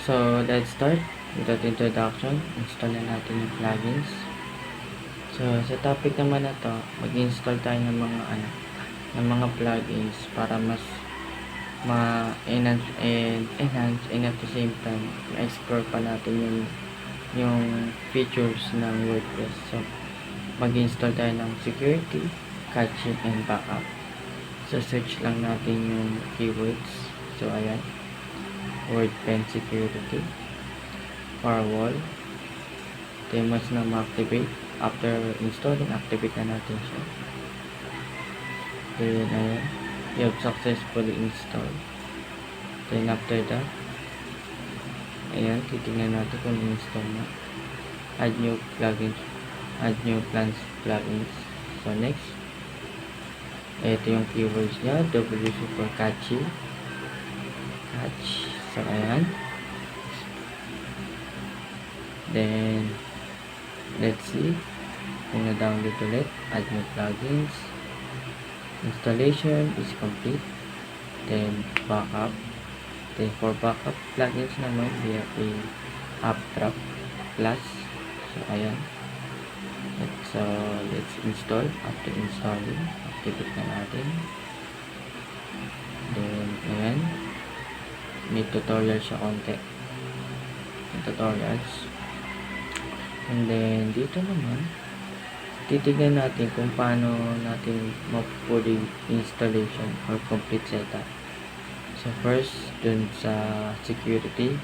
So, let's start. Without introduction, install na natin yung plugins. So, sa topic naman na to, mag-install tayo ng mga plugins para mas ma-enhance and at the same time, ma-explore pa natin yung features ng WordPress. So, mag-install tayo ng security, caching, and backup. So, search lang natin yung keywords. So, ayan. WordPen security, firewall. Then once na ma-activate, after installing, activate na natin siya. Then ayan, you have successfully installed. Then after that, ayan, titignan natin kung install na. Add new plugins, add new plugins. So next, ito yung keywords niya, WC for catch. So ayan. Then let's see kung na-download ulit. Add new plugins. Installation is complete. Then backup. Then for backup plugins naman, we have a AppDrop Plus. So ayan. Let's install. After installing, activate na natin. Then ayan, may tutorial siya konti, tutorials. And then dito naman titignan natin kung paano natin ma-fully installation or complete setup. So first, dun sa security,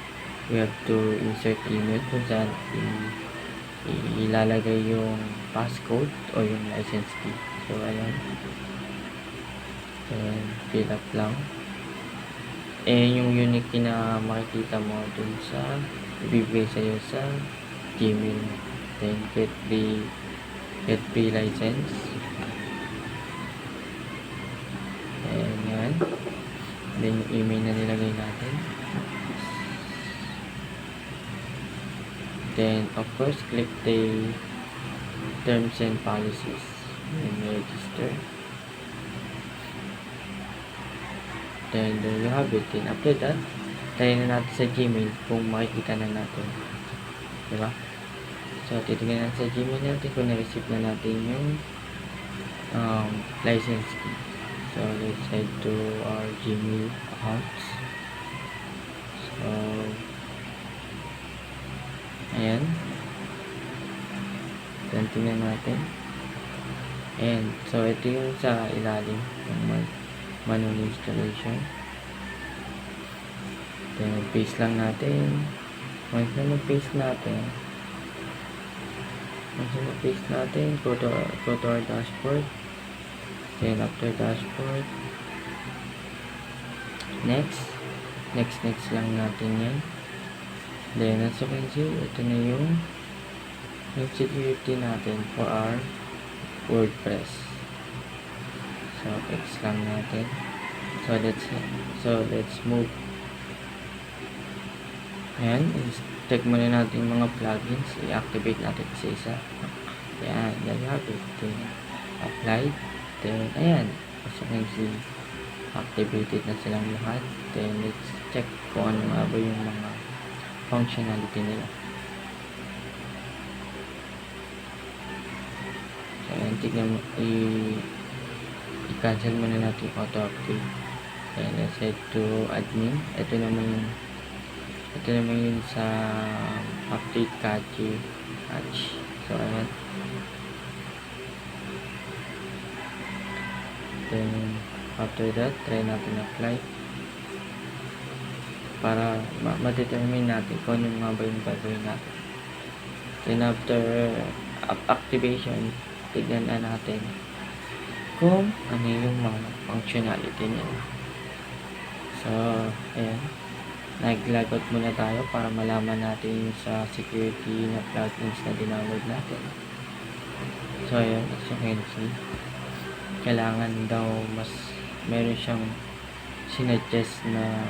we have to insert email kung saan ilalagay yung passcode o yung license key. So ayan, then fill up lang. Yung unique key na makikita mo dun sa ibibigay sa'yo sa Gmail. Then get free license. And yan. Then yung email na nilagay natin. Then of course, click the terms and policies and register. Then there you have it. Then after that, tayo na natin sa Gmail kung makikita na natin, diba? So titignan natin sa Gmail natin kung na-receive na natin yung license key. So let's head to our Gmail accounts. So ayan, then tingnan natin. And so ito yung sa ilalim yung manual installation. Then paste lang natin. Once na mag-paste natin, go to our dashboard. Then after dashboard, next lang natin yan. Then as you can see, ito na yung security natin for our WordPress. So X lang natin. So let's move. Ayan, check muna natin yung mga plugins. I-activate natin isa-isa. Ayan, there you have it. Then apply. Then ayan, as you can see, activated na silang lahat. Then let's check kung ano nga ba yung mga functionality nila. So ayan, tignan mo, i-cancel muna natin auto-update. And let's head to admin. Ito naman yun sa update catch. So ayan, then after that, try natin apply para ma-determine natin kung ano nga ba yung gagawin natin. Then after activation, tignan na natin kung ano yung mga functionality nila. So ayan, nag-logout muna tayo para malaman natin sa security na plugins na download natin. So ayan, as you can see, kailangan daw meron siyang sinuggest na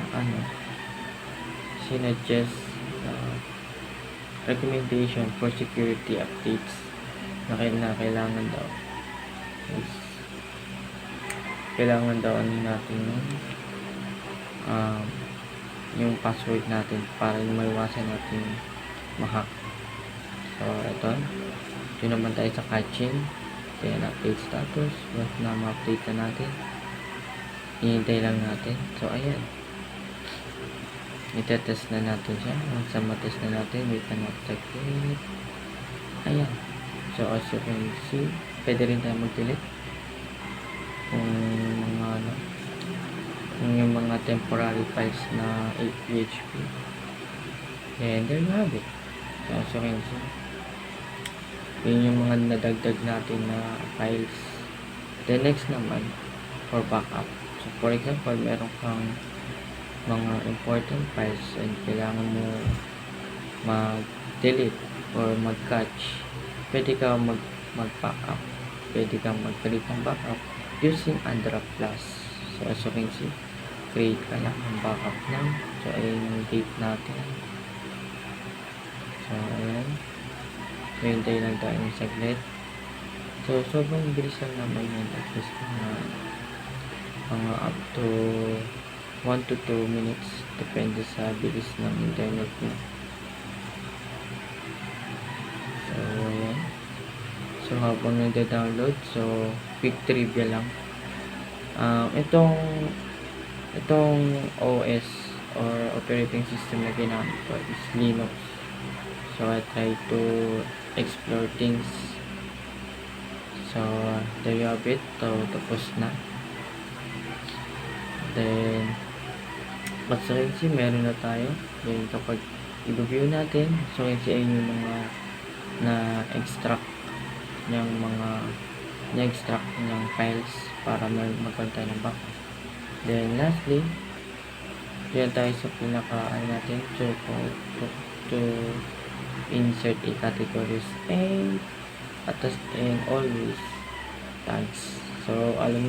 recommendation for security updates na kailangan daw natin yung password natin para maiwasan natin ma-hack. So, ito. Ito naman tayo sa catching. Then, update status. Once na ma-update na natin, hinihintay lang natin. So, ayan. Itetest na natin siya. Once na matest na natin, wait na mag-check. Ayan. So, as you can see, pwede rin tayo mag-delete kung yung mga temporary files na PHP. And there you have it. So, as you can see, yun yung mga nadagdag natin na files. The next naman, for backup. So, for example, meron kang mga important files and kailangan mo mag-delete or mag-catch. Pwede ka mag-backup. Pwede kang mag-create ng backup using Android Plus. So, as you can see, create ka lang ng backup lang. So, ayan yung date natin. So, ayan. Hintay lang tayo ng saglit. So, sobrang bilis lang naman yun. At least mga up to 1 to 2 minutes. Depende sa bilis ng internet mo. So, ayan. So, habang nagda-download, so, quick trivia lang. Itong OS or operating system na ginamit ko is Linux. So, I try to explore things. So, there you have it. So, tapos na. Then, basta rin meron na tayo. Then, kapag i-review natin, so, ayun yung mga na-extract ng files para magkaroon tayo ng backup. Then, lastly, diyan tayo sa natin to insert a categories and always tags. So, alam niyo